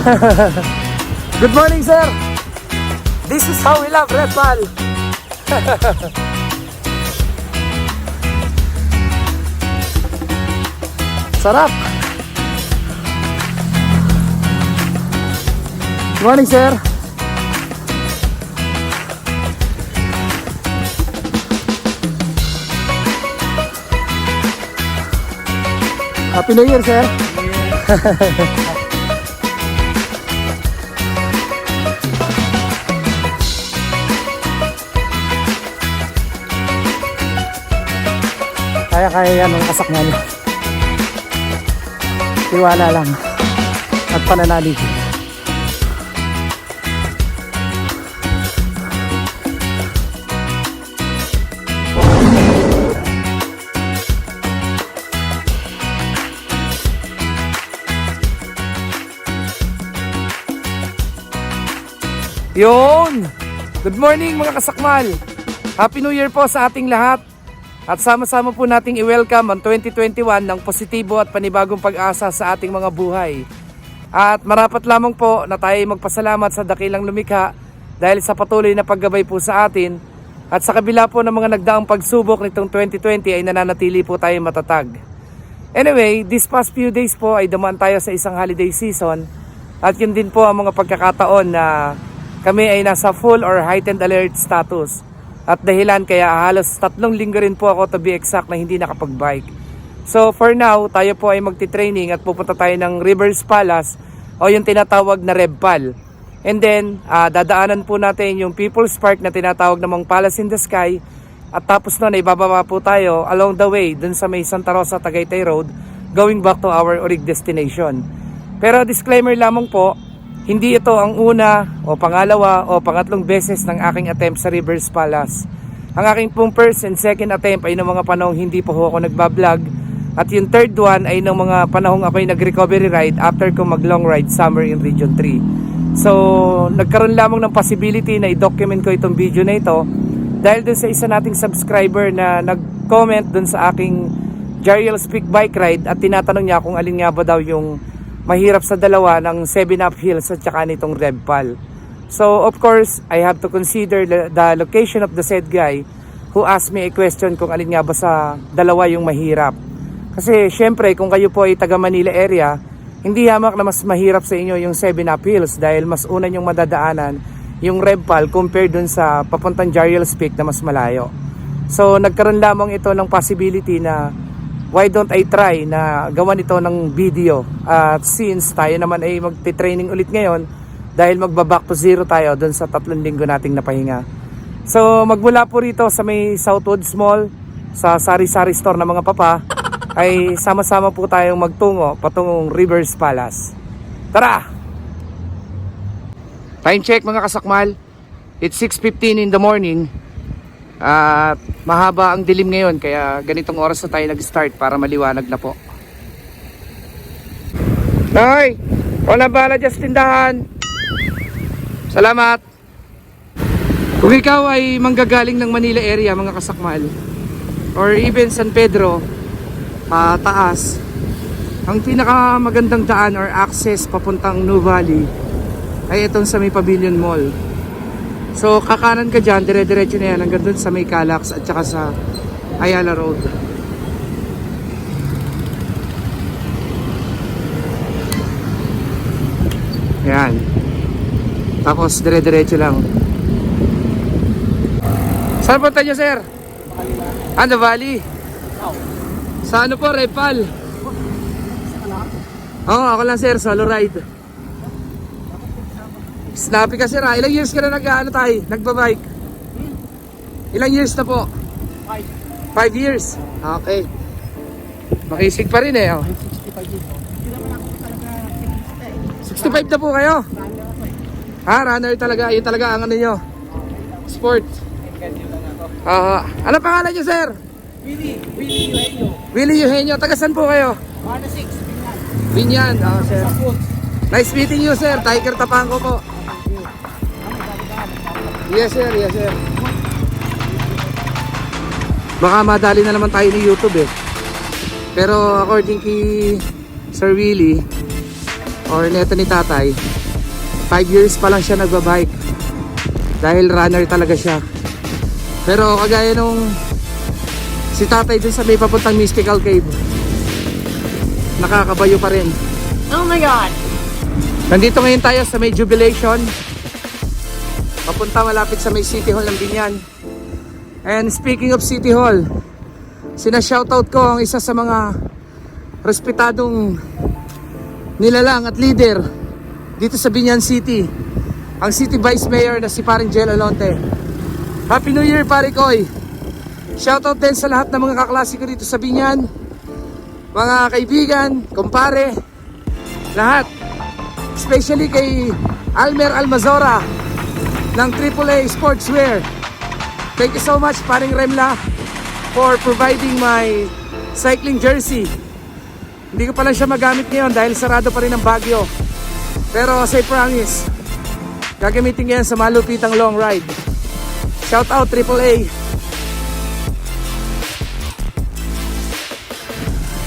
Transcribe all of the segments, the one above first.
Good morning, sir. This is how we love Red Ball. Sarap. Good morning, sir. Happy New Year, sir. Kaya yan ang kasaknan. Tiwala lang at pananalig. Yun! Good morning mga kasakmal! Happy New Year po sa ating lahat! At sama-sama po nating i-welcome ang 2021 ng positibo at panibagong pag-asa sa ating mga buhay. At marapat lamang po na tayo magpasalamat sa dakilang lumikha dahil sa patuloy na paggabay po sa atin. At sa kabila po ng mga nagdaang pagsubok nitong 2020 ay nananatili po tayo matatag. Anyway, this past few days po ay dumaan tayo sa isang holiday season. At yun din po ang mga pagkakataon na kami ay nasa full or heightened alert status. At dahilan kaya halos 3 linggo rin po ako to be exact na hindi nakapag-bike. So for now, tayo po ay magti-training at pupunta tayo ng Rivers Palace o yung tinatawag na Rebpal. And then, dadaanan po natin yung People's Park na tinatawag namang Palace in the Sky. At tapos nun, ibababa po tayo along the way dun sa may Santa Rosa, Tagaytay Road going back to our Orig destination. Pero disclaimer lamang po, hindi ito ang una o pangalawa o pangatlong beses ng aking attempt sa Rivers Palace. Ang aking pong first and second attempt ay ng mga panahong hindi po ako nagbablog. At yung third one ay ng mga panahong ako'y nag-recovery ride after ko mag-long ride summer in Region 3. So, nagkaroon lamang ng possibility na i-document ko itong video na ito dahil dun sa isa nating subscriber na nag-comment dun sa aking Jariel Speak Bike Ride at tinatanong niya kung alin nga ba daw yung mahirap sa dalawa ng 7-up hills at saka nitong Rebpal. So of course, I have to consider the location of the said guy who asked me a question kung alin nga ba sa dalawa yung mahirap. Kasi syempre kung kayo po ay taga Manila area, hindi hamak na mas mahirap sa inyo yung 7-up hills dahil mas una yung madadaanan yung Rebpal compared dun sa papuntang Jariel Peak na mas malayo. So nagkaroon lamang ito ng possibility na why don't I try na gawan ito ng video. At since tayo naman ay magti-training ulit ngayon dahil magba-back to zero tayo dun sa 3 linggo nating napahinga. So magmula po rito sa may Southwoods Mall sa sari-sari store ng mga papa ay sama-sama po tayong magtungo patungong Rivers Palace. Tara! Time check mga kasakmal. It's 6:15 in the morning. At mahaba ang dilim ngayon kaya ganitong oras na tayo nag-start para maliwanag na po. Nay! Wala bala dyan sa tindahan. Salamat! Kung ikaw ay manggagaling ng Manila area mga kasakmal or even San Pedro, taas, ang pinakamagandang daan or access papuntang New Valley ay itong sa may Pavilion Mall. So kakanan ka dyan, dire-diretso na yan hanggang dun sa may Calax at saka sa Ayala Road. Yan. Tapos dire-diretso lang. Saan punta nyo, sir? Ano, Valley? Sa ano po, Rebpal? Oo, ako lang sir, solo ride. Snappy ka sir ha. Ilang years ka na nagbabike? Ilang years na po? 5 years? Okay. Makisig pa rin eh. 65 na po kayo? Runner talaga. Yun talaga ang ano nyo? Sport. Ano pangalan nyo sir? Willie Eugenio. Taga saan po kayo? 106 Binyan. Sir. Nice meeting you sir. Tiger Tapangco po. Yes sir, yes sir. Baka madali na naman tayo ni YouTube eh. Pero according kay Sir Willie, or neto ni tatay, 5 years pa lang siya nagbabike. Dahil runner talaga siya. Pero kagaya nung si tatay dun sa may papuntang Mystical Cave, nakakabayo pa rin. Oh my God! Nandito ngayon tayo sa may Jubilation, papunta malapit sa may City Hall ng Binyan. And speaking of City Hall, sina-shoutout ko ang isa sa mga respetadong nilalang at leader dito sa Binyan City, ang City Vice Mayor na si paring Jel Alonte. Happy New Year, pare Koy! Shoutout din sa lahat ng mga kaklase ko dito sa Binyan, mga kaibigan, kumpare, lahat. Especially kay Almer Almazora ng AAA Sportswear. Thank you so much, paring Remla, for providing my cycling jersey. Hindi ko pala siya magamit ngayon dahil sarado pa rin ang Baguio. Pero as I promise, gagamitin ko yan sa malupitang long ride. Shout out AAA.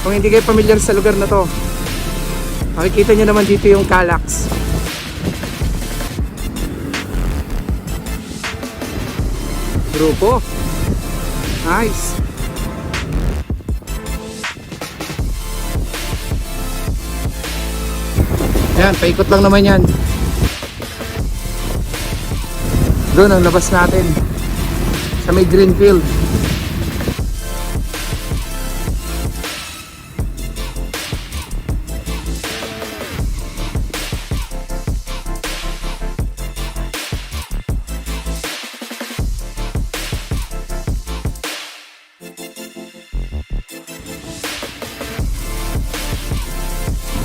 Kung hindi kayo familiar sa lugar na to, makikita nyo naman dito yung Calax. Grupo. Nice. Ayan, paikot lang naman yan. Doon ang labas natin sa may Greenfield.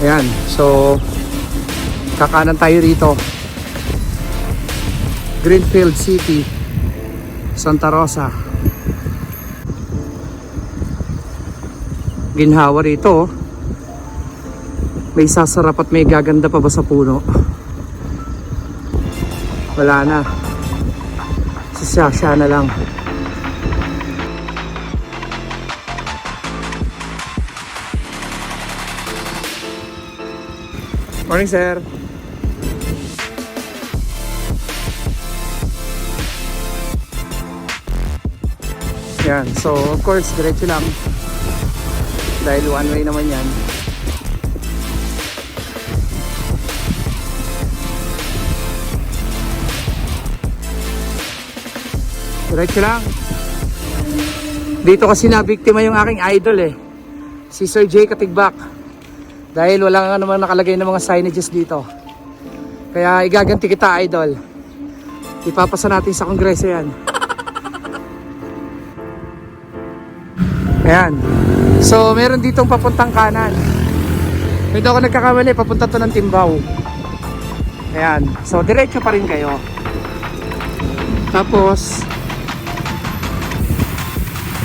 Ayan, so kakanan tayo rito. Greenfield City, Santa Rosa. Ginhawa rito. May sasarap at may gaganda pa ba sa puno? Wala na. Sasya na lang. Morning, sir. Yan, so of course diretso lang dahil one way naman yan. Diretso lang. Dito kasi nabiktima yung aking idol si Sir Jay Katigbak, dahil wala nga naman nakalagay ng mga signages dito. Kaya igaganti kita, idol. Ipapasa natin sa kongreso yan. Ayan. So, meron ditong papuntang kanan. Hindi ako nagkakamali, papunta to ng Timbao. Ayan. So, diretso pa rin kayo. Tapos,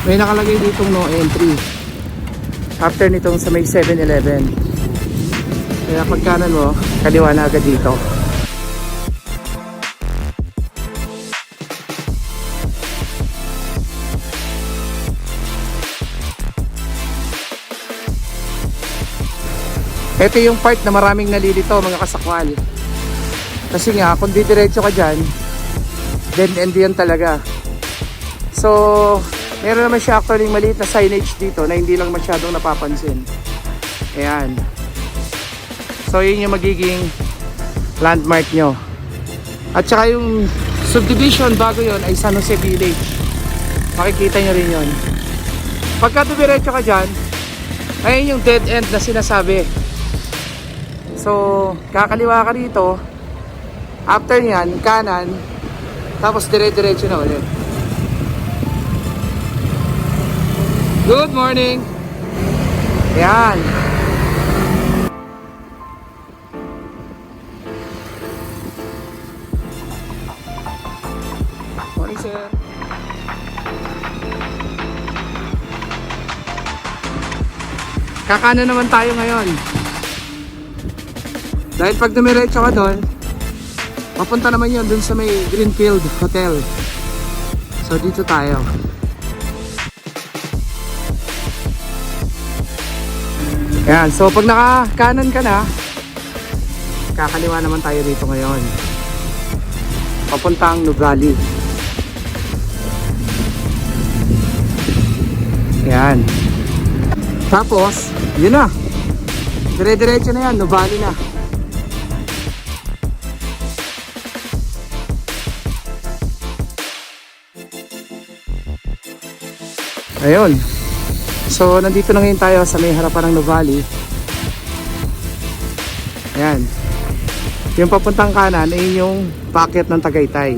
may nakalagay ditong no entry. After nitong sa may 7-Eleven. Kaya pag kanan mo, kaliwa na agad dito. Ito yung part na maraming nalilito, mga kasakwal. Kasi nga, kung didiretso ka dyan, then end yan talaga. So, meron naman siya actually maliit na signage dito na hindi lang masyadong napapansin. Ayan. So, yun yung magiging landmark nyo. At saka yung subdivision bago yun ay San Jose Village. Makikita nyo rin yun. Pagka didiretso ka dyan, ayun yung dead end na sinasabi. So, kakaliwa ka rito. After nyan, kanan. Tapos dire-diretso na ulit. Good morning! Yan. Morning, sir. Kakanan naman tayo ngayon. Dahil pag dumiretso ka doon, mapunta naman yun dun sa may Greenfield Hotel. So dito tayo. Ayan, so pag nakakanan ka na, Magkakaliwa naman tayo dito ngayon. Papuntang Nuvali. Yan. Tapos, yun na. Dire-diretso na yan, Nuvali na. Ayun. So, nandito na ngayon tayo sa may harapan ng Nuvali. Ayan. Yung papuntang kanan ay yung paakyat ng Tagaytay.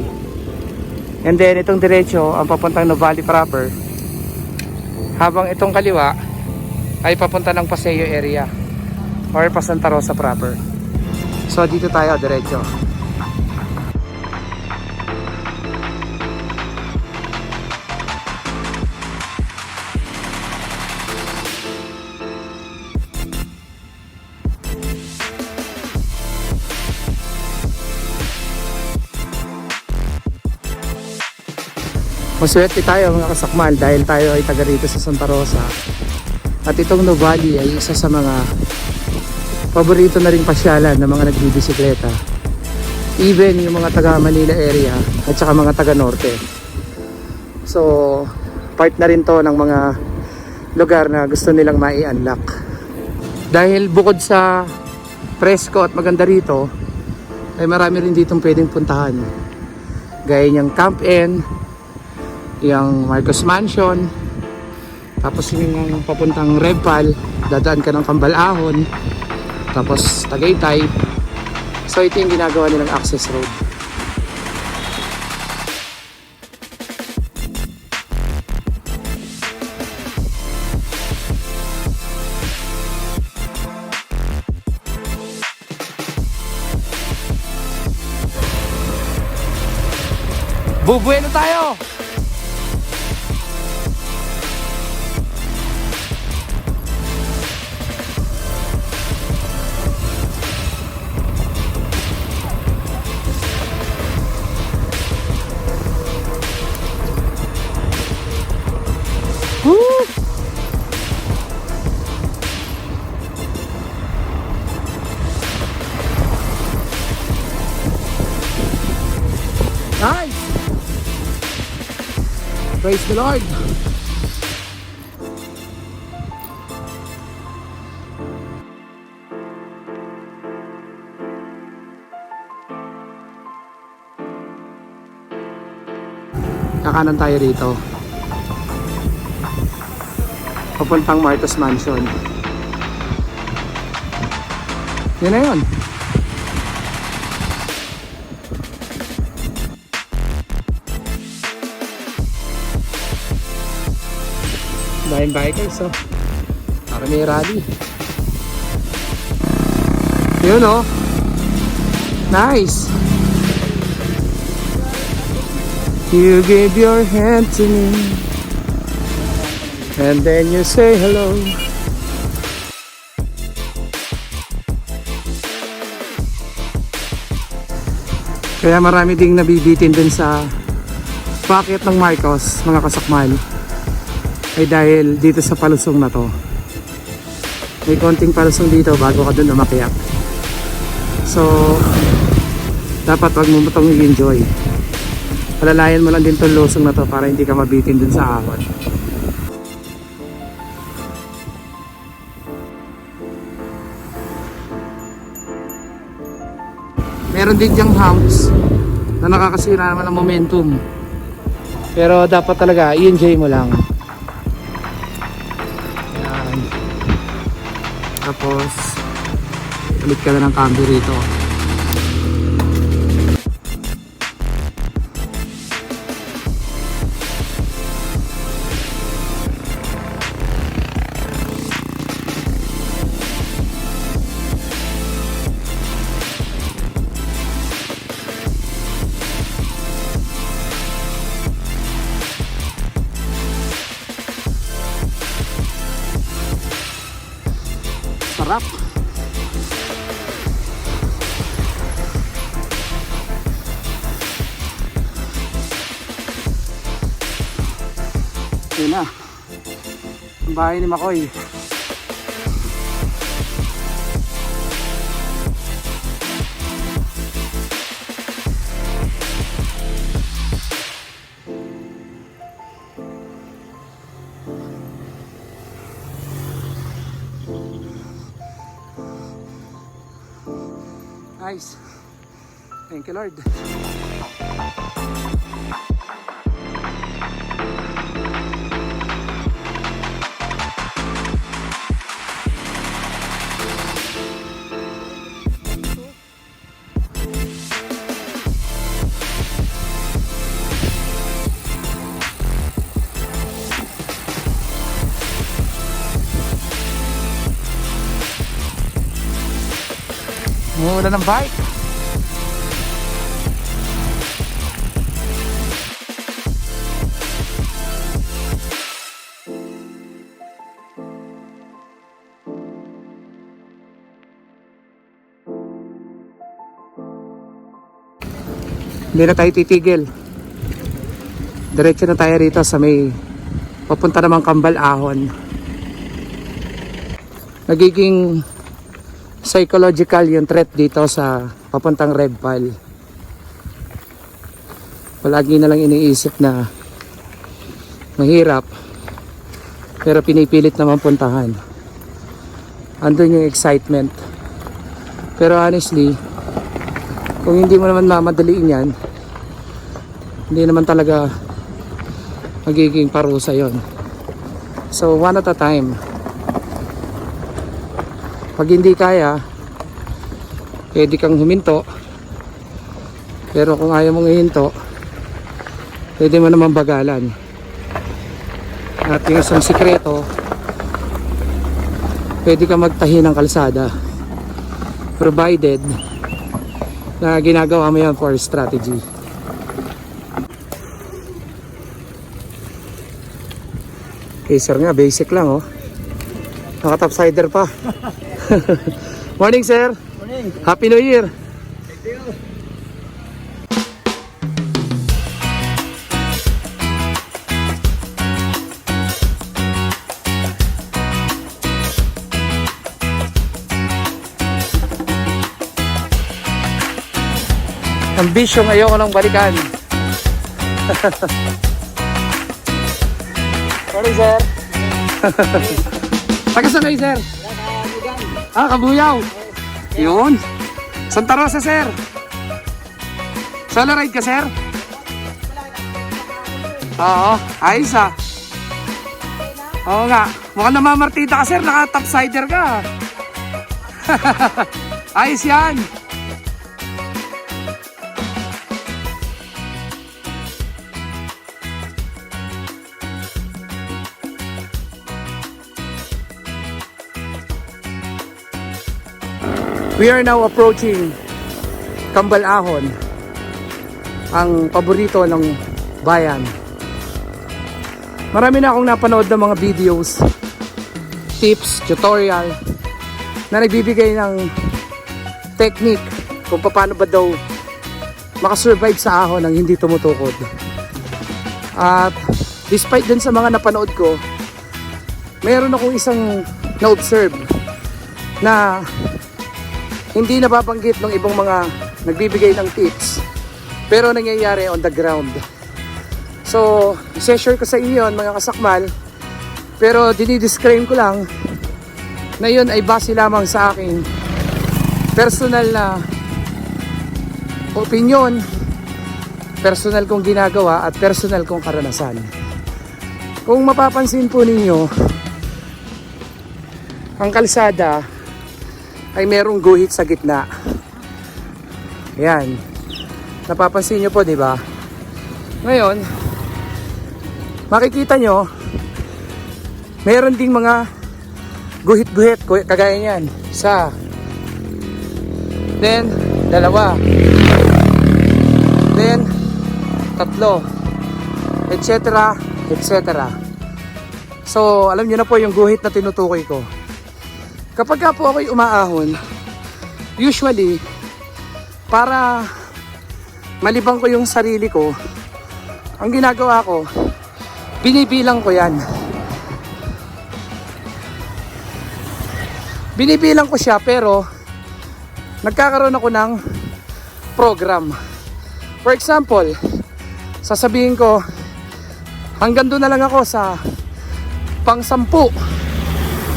And then, itong diretso, ang papuntang Nuvali proper. Habang itong kaliwa ay papunta ng Paseo area or pa Santa Rosa proper. So, dito tayo, diretso. Maswerte tayo mga kasakmal dahil tayo ay taga rito sa Santa Rosa. At itong Nuvali ay isa sa mga paborito na ring pasyalan ng mga nagbibisikleta. Even yung mga taga Manila area at saka mga taga Norte. So, part na rin to ng mga lugar na gusto nilang mai-unlock. Dahil bukod sa presko at maganda rito, ay marami rin ditong pwedeng puntahan. Gaya niyang Camp N, yung Marcos Mansion, tapos yung papuntang Repal, dadaan ka ng Cambalahon, tapos Tagaytay. So ito yung ginagawa nilang access road. Bubuelo tayo! Nice! Praise the Lord! Kakanan tayo rito. Papuntang Marcos Mansion. Yun na yun. Dahil bikers, oh. Para may rally. Yun, oh. Nice. You gave your hand to me, and then you say hello. Kaya marami ding nabibitin dun sa paakyat ng Marcos, mga kasakmal, ay dahil dito sa palusong na to. May konting palusong dito bago ka dun umakyat. So, dapat wag mo itong i-enjoy. Palalayan mo lang din itong lusong na to para hindi ka mabitin dun sa ahon. Meron din diyang humps na nakakasira naman ng momentum. Pero dapat talaga i-enjoy mo lang. Yan. Tapos ulit ka na ng cambio rito. Sarap. Yun na. Ang bahay ni Makoy. Nice. Thank you, Lord. Mula ng bike. Hindi na tayo titigil. Diretso na tayo rito sa may papunta namang Kambal Ahon. Nagiging psychological yung threat dito sa papuntang Red Pal. Palagi na lang iniisip na mahirap, pero pinipilit naman puntahan. Andun yung excitement. Pero honestly, kung hindi mo naman mamadaliin yan, hindi naman talaga magiging parusa yon. So one at a time. Pag hindi kaya, pwede kang huminto. Pero kung ayaw mong hihinto, pwede mo naman bagalan. At yung isang sikreto, pwede kang magtahi ng kalsada, provided na ginagawa mo yan for strategy. Okay sir nga, basic lang oh. Naka-topsider pa. Morning sir. Morning. Happy New Year. Thank you. Ambisyong ayoko nang balikan. Morning sir. Taga saan kayo sir? Ah, Kabuyaw. Yun. Santa Rosa sir. Solo ride ka sir? Oo, ayos ah. Oo nga. Mukhang namamartita ka sir, naka-topsider ka. Ayos yan. We are now approaching Kambal Ahon, ang paborito ng bayan. Marami na akong napanood ng mga videos, tips, tutorial na nagbibigay ng technique kung paano ba daw makasurvive sa ahon ng hindi tumutukod. At despite dun sa mga napanood ko, mayroon akong isang na-observe na hindi nababanggit ng ibang mga nagbibigay ng tips, pero nangyayari on the ground. So, i-share ko sa inyo yun, mga kasakmal, pero dinidisclaim ko lang na yun ay base lamang sa aking personal na opinion, personal kong ginagawa at personal kong karanasan. Kung mapapansin po ninyo, ang kalsada ay merong guhit sa gitna. Yan. Napapansin nyo po, di ba? Ngayon, makikita nyo, meron ding mga guhit-guhit, kagaya niyan. Isa. Then, dalawa. Then, tatlo. Etc. Etc. So, alam nyo na po yung guhit na tinutukoy ko. Kapag ka po ako'y umaahon, usually, para malibang ko yung sarili ko, ang ginagawa ko, binibilang ko yan. Binibilang ko siya, pero nagkakaroon ako ng program. For example, sasabihin ko, hanggang doon na lang ako sa pang-10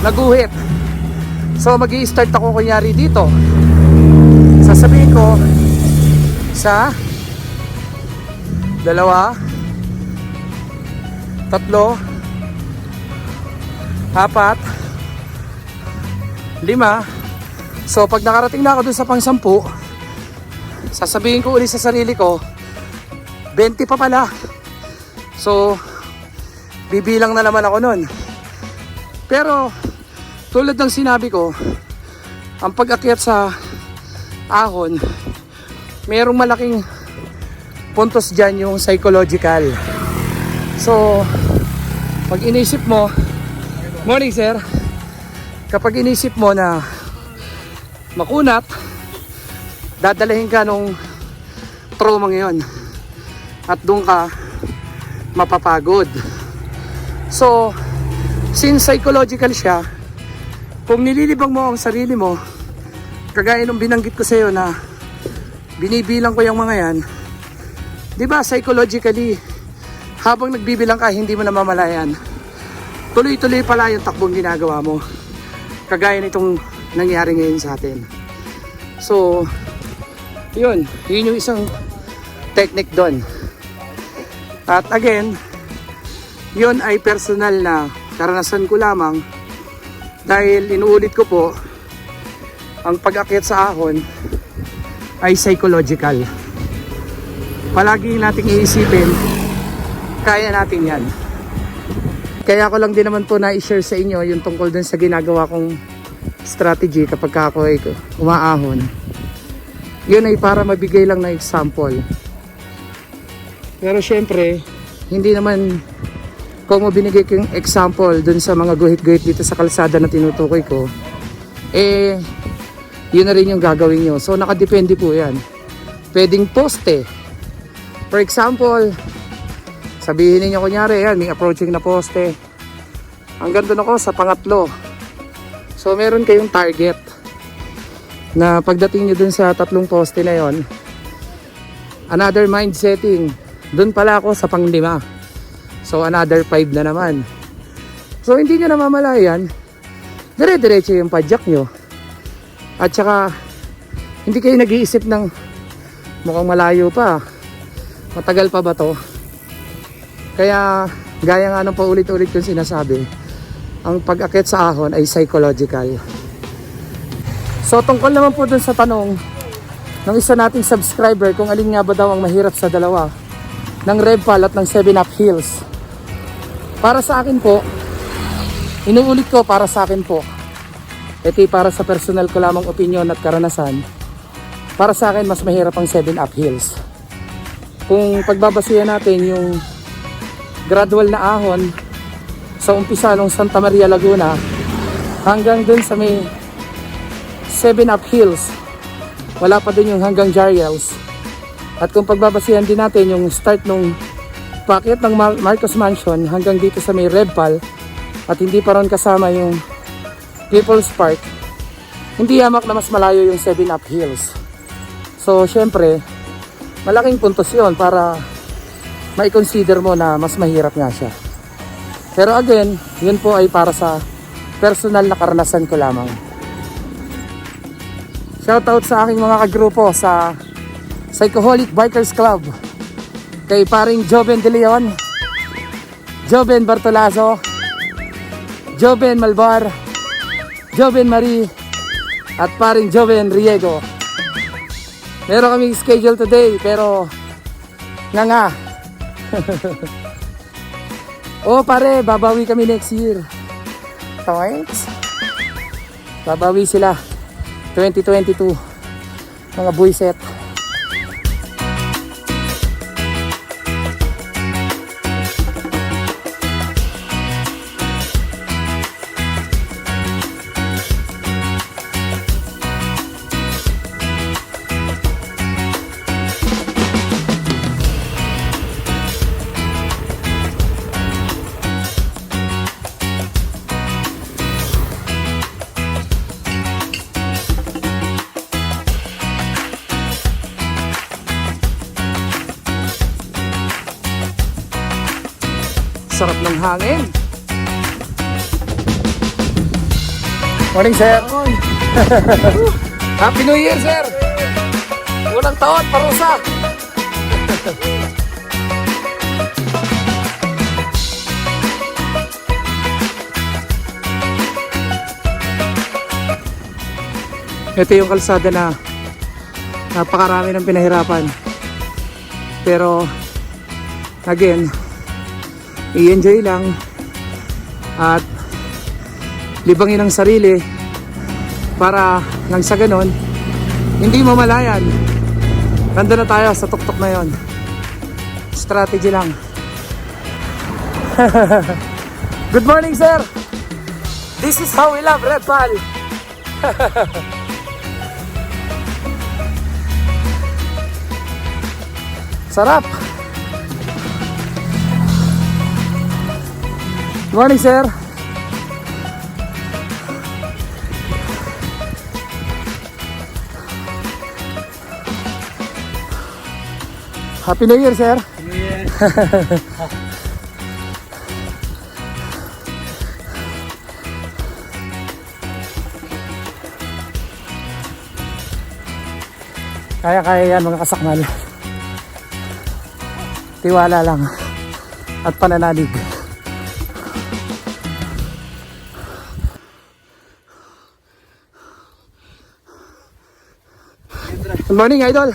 na guhit. So mag-i-start ako kunyari dito. Sasabihin Isa, dalawa, tatlo, apat, lima. So pag nakarating na ako dun sa pang-10, sasabihin ko ulit sa sarili ko, 20 pa pala. So bibilang na naman ako nun. Pero tulad ng sinabi ko, ang pag-akyat sa ahon, mayroong malaking puntos dyan yung psychological. So pag inisip mo, morning sir, kapag inisip mo na makunat, dadalahin ka nung trauma ngayon at doon ka mapapagod. So since psychological siya, kung nililibang mo ang sarili mo, kagaya nung binanggit ko sa iyo na binibilang ko yung mga yan, di ba psychologically, habang nagbibilang ka, hindi mo namamalayan, tuloy-tuloy pala yung takbong ginagawa mo, kagaya nitong nangyari ngayon sa atin. So yun yung isang technique doon. At again, yun ay personal na karanasan ko lamang, dahil inuulit ko po, ang pag-akyat sa ahon ay psychological. Palagi nating iisipin, kaya natin yan. Kaya ko lang din naman po na-share sa inyo yung tungkol dun sa ginagawa kong strategy kapag ako ay umaahon. Yun ay para mabigay lang na example. Pero syempre, hindi naman kung binigay ko yung example dun sa mga guhit-guhit dito sa kalsada na tinutukoy ko, eh yun na rin yung gagawin nyo. So nakadepende po yan. Pwedeng poste. For example, sabihin niyo kunyari yan, may approaching na poste, hanggang doon ako sa pangatlo. So meron kayong target na pagdating nyo dun sa tatlong poste na yon, another mind setting, dun pala ako sa pang-5. So another 5 na naman. So hindi nyo namamalayan, dire-diretso yung padyak nyo. At saka hindi kayo nag-iisip ng mukhang malayo pa, matagal pa ba to. Kaya gaya nga ng paulit-ulit yung sinasabi, ang pag-akyat sa ahon ay psychological. So tungkol naman po dun sa tanong ng isa nating subscriber kung alin nga ba daw ang mahirap sa dalawa, ng Revpal at ng 7-Up Hills. Para sa akin po, inuulit ko, para sa akin po, ito para sa personal ko lamang opinion at karanasan, para sa akin mas mahirap ang 7-Up Hills. Kung pagbabasihan natin yung gradual na ahon sa umpisa ng Santa Maria, Laguna hanggang dun sa may 7-Up Hills, wala pa dun yung hanggang Jariels. At kung pagbabasihan din natin yung start nung packet ng Marcos Mansion hanggang dito sa may Revpal, at hindi pa ron kasama yung People's Park, hindi yamak na mas malayo yung 7-Up Hills. So syempre malaking puntos yun para mai-consider mo na mas mahirap nga siya. Pero again, yun po ay para sa personal na karanasan ko lamang. Shoutout sa aking mga kagrupo sa Psychoholic Bikers Club, kay paring Joven De Leon, Joven Bartolazo, Joven Malvar, Joven Marie, at paring Joven Riego. Meron kaming schedule today pero nga oh pare, babawi kami next year. Thanks. Babawi sila 2022 mga buiset. Sarap ng hangin. Morning, sir. Happy New Year, sir. Unang taon, parusa. Ito yung kalsada na napakarami ng pinahirapan. Pero again, i-enjoy lang at libangin ang sarili para nang sa ganon hindi mamalayan. Nandun na tayo sa tuktok na yon. Strategy lang. Good morning, sir. This is how we love Red Pal. Sarap. Good morning, sir. Happy New Year, sir. New Year. Kaya-kaya yan, mga kasakmal. Tiwala lang at pananalig. Good morning, idol.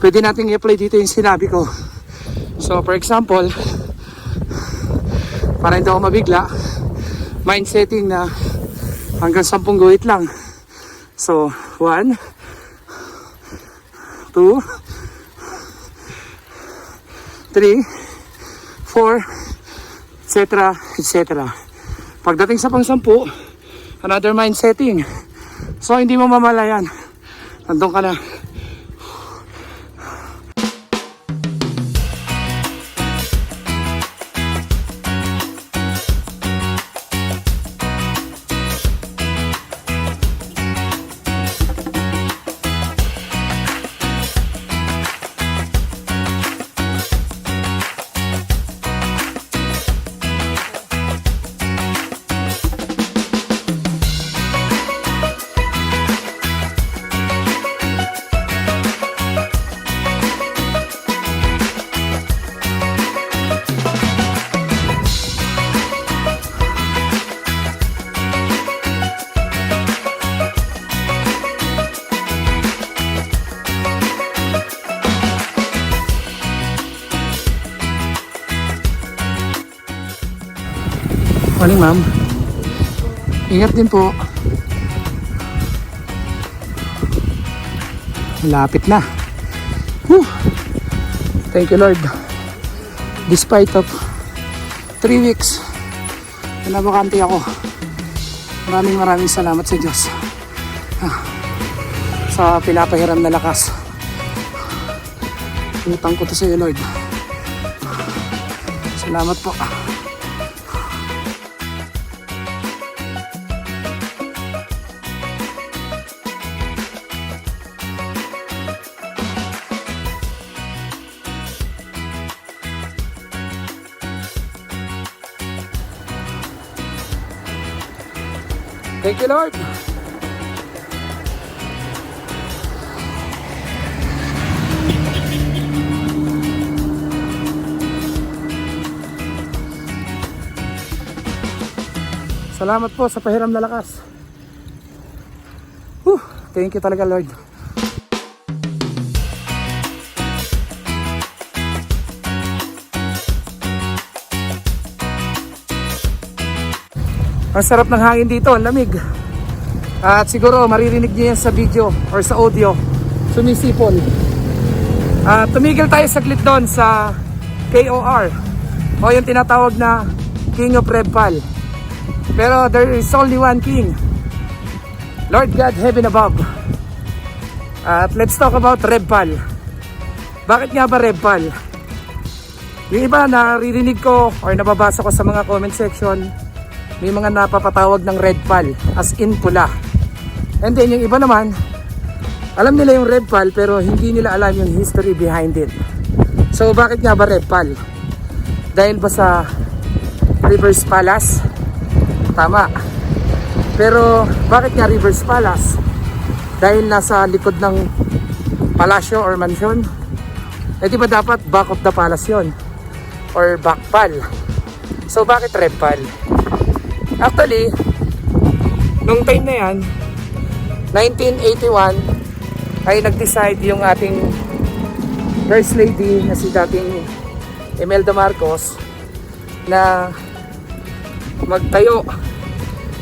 Pwede nating i-apply dito yung sinabi ko. So for example, para hindi ako mabigla, mind setting na hanggang 10 guhit lang. So 1, 2, 3, 4, etc. etc. Pagdating sa pang-10, another mind setting. So hindi mo mamalayan. Nandun ka na. Morning, ma'am. Ingat din po. Malapit na. Whew. Thank you, Lord. Despite of 3 weeks, nabakante ako. Maraming salamat sa Diyos. Sa pinapahiram na lakas. Utang ko to sa iyo, Lord. Salamat po. Thank you, Lord. Salamat po sa pahiram na lakas. Thank you talaga, Lord. Ang sarap ng hangin dito, ang lamig. At siguro maririnig niyo yan sa video or sa audio. Sumisipol. Tumigil tayo saglit doon sa KOR o yung tinatawag na King of Red Pal. Pero there is only one King, Lord God, heaven above. At let's talk about Red Pal. Bakit nga ba Red Pal? Yung iba naririnig ko or nababasa ko sa mga comment section, may mga napapatawag ng Red Pal as in pula. And then yung iba naman, alam nila yung Red Pal pero hindi nila alam yung history behind it. So bakit nga ba Red Pal? Dahil ba sa River's Palace? Tama. Pero bakit nga River's Palace? dahil nasa likod ng palasyo or mansion. Eh di ba dapat back of the palace yun or backpal? So bakit rebpal? Actually, nung time na yan, 1981, ay nag-decide yung ating First Lady na si dating Imelda Marcos na magtayo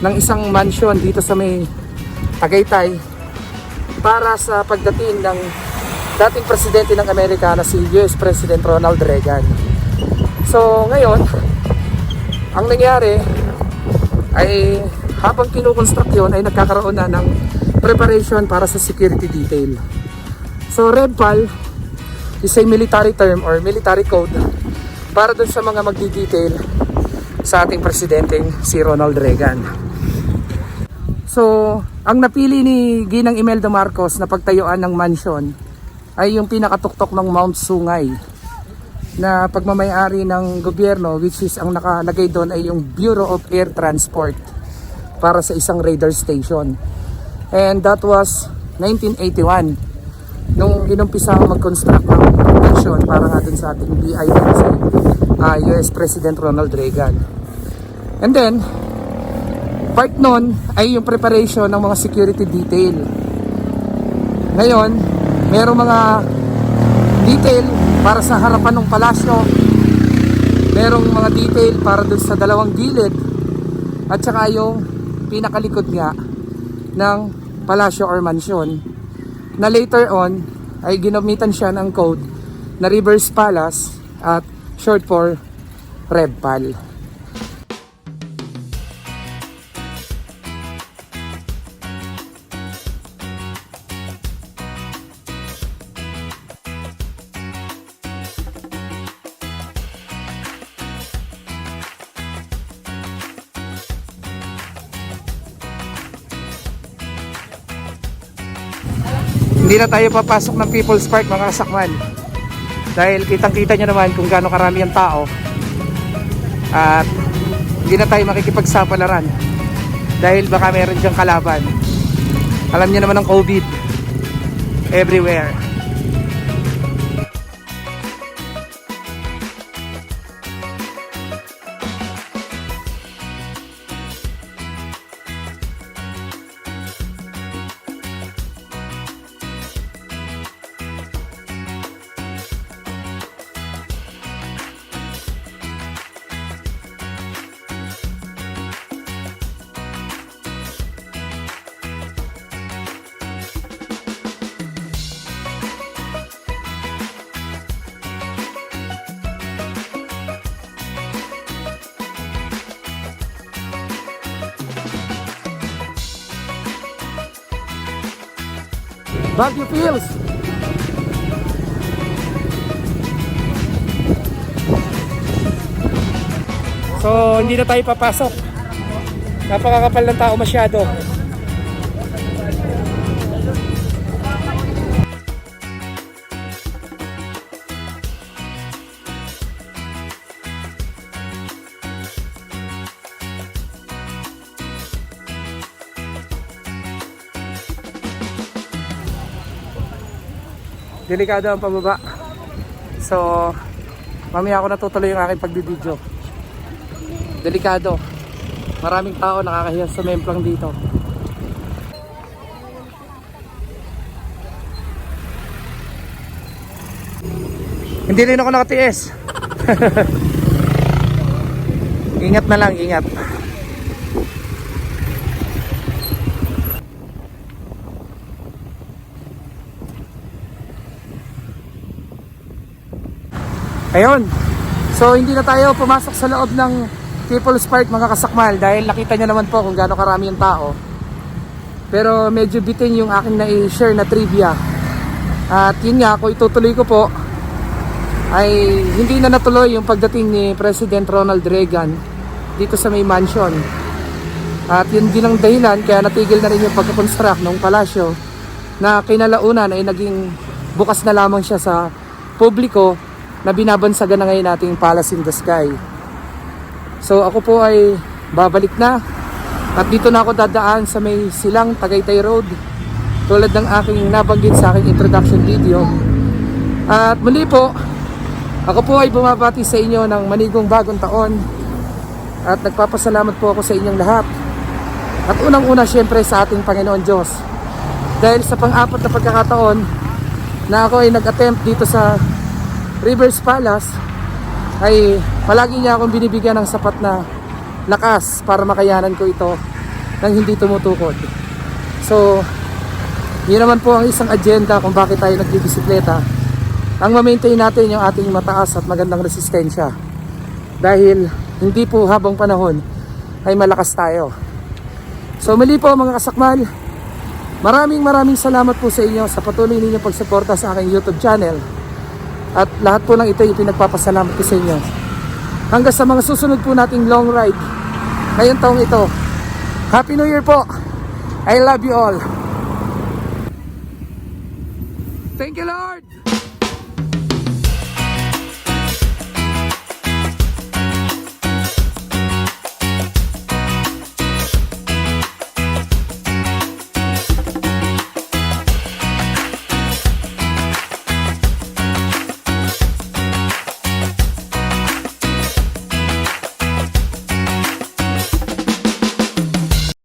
ng isang mansion dito sa may Tagaytay para sa pagdating ng dating presidente ng Amerika na si US President Ronald Reagan. So ngayon, ang nangyari ay habang kinukonstruct yun ay nagkakaroon na ng preparation para sa security detail. So rebpal is a military term or military code para dun sa mga magdi-detail sa ating presidenteng si Ronald Reagan. So ang napili ni Ginang Imelda Marcos na pagtayuan ng mansion ay yung pinakatuktok ng Mount Sungay na pagmamayari ng gobyerno, which is ang nakalagay doon ay yung Bureau of Air Transport para sa isang radar station. And that was 1981 nung inumpisa mag-construct ng mansion para nga dun sa ating BIM si US President Ronald Reagan. And then part nun ay yung preparation ng mga security detail. Ngayon, merong mga detail para sa harapan ng palasyo, merong mga detail para dun sa dalawang gilid, at saka yung pinakalikod nga ng palasyo or mansion, na later on ay ginamitan siya ng code na Reverse Palace at short for rebpal. Hindi na tayo papasok ng People's Park mga kasakmal dahil kitang kita nyo naman kung gaano karami ang tao at hindi na tayo makikipagsapalaran dahil baka meron dyang kalaban. Alam nyo naman ang COVID everywhere. Baguio Pills. So hindi na tayo papasok. Napakakapal ng tao masyado. Delikado ang pababa. So mamaya ako natutuloy yung aking pagbibideo. Delikado. Maraming tao nakakahiya sa memplang dito. Hindi rin ako nakatiis. Ingat na lang, ingat. Ayun. So hindi na tayo pumasok sa loob ng People's Park mga kasakmal dahil nakita nyo naman po kung gaano karami yung tao. Pero medyo bitin yung aking na-share na trivia. At yun nga, kung itutuloy ko po ay hindi na natuloy yung pagdating ni President Ronald Reagan dito sa may mansion. At yun din ang dahilan kaya natigil na rin yung pagkakonstruct ng palasyo na kinalaunan ay naging bukas na lamang siya sa publiko na binabansagan na ngayon nating Palace in the Sky. So ako po ay babalik na at dito na ako dadaan sa may silang Tagaytay Road tulad ng aking nabanggit sa aking introduction video. At muli po, ako po ay bumabati sa inyo ng manigong bagong taon at nagpapasalamat po ako sa inyong lahat. At unang-una syempre sa ating Panginoon Diyos, dahil sa pang-apat na pagkakataon na ako ay nag-attempt dito sa Rivers Palace, ay palagi niya akong binibigyan ng sapat na lakas para makayanan ko ito nang hindi tumutukod. So yun naman po ang isang agenda kung bakit tayo nagbibisikleta, ang ma-maintain natin yung ating mataas at magandang resistensya, dahil hindi po habang panahon ay malakas tayo. So muli po mga kasakmal, maraming salamat po sa inyo sa patuloy ninyong pagsuporta sa aking YouTube channel. At lahat po ng ito ay pinagpapasalamat ko sa inyo. Hanggang sa mga susunod po nating long ride ngayong taong ito. Happy New Year po! I love you all! Thank you, Lord!